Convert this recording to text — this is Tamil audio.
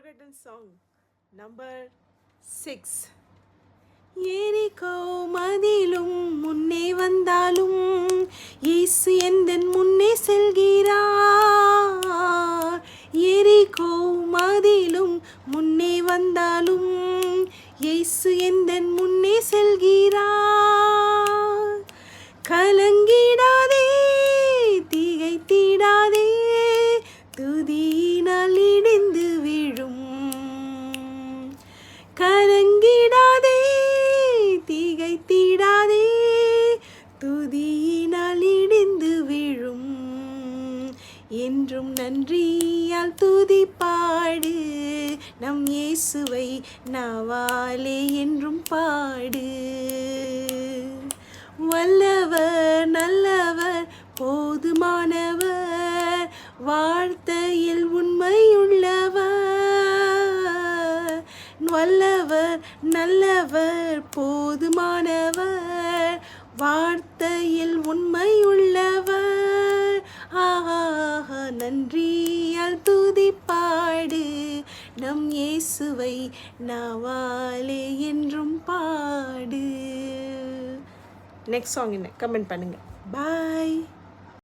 forgotten song number 6. எரிகோ மதிலும் முன்னே வந்தாலும் இயேசு எந்தன் முன்னே செல்கிறார். எரிகோ மதிலும் முன்னே வந்தாலும் இயேசு எந்தன் முன்னே செல்கிறார். கலங்கிடாதே திகைத்திடாதே துதியினால் இடிந்து விழும். கலங்கிடாதே திகைத்திடாதே துதியினால் இடிந்து விழும். என்றும் நன்றியால் துதி பாடு, நம் இயேசுவை நாவாலே என்றும் பாடு. வல்லவர் நல்லவர் போதுமானவர், வார்த்தையில் உண்மையுள்ளவர். வல்லவர் நல்லவர் போதுமானவர், வார்த்தையில் உண்மையுள்ளவர். ஆஹா நன்றியால் துதி பாடு, நம் இயேசுவை நாவாலே என்றும் பாடு. நெக்ஸ்ட் சாங் என்ன கமெண்ட் பண்ணுங்க. பாய்.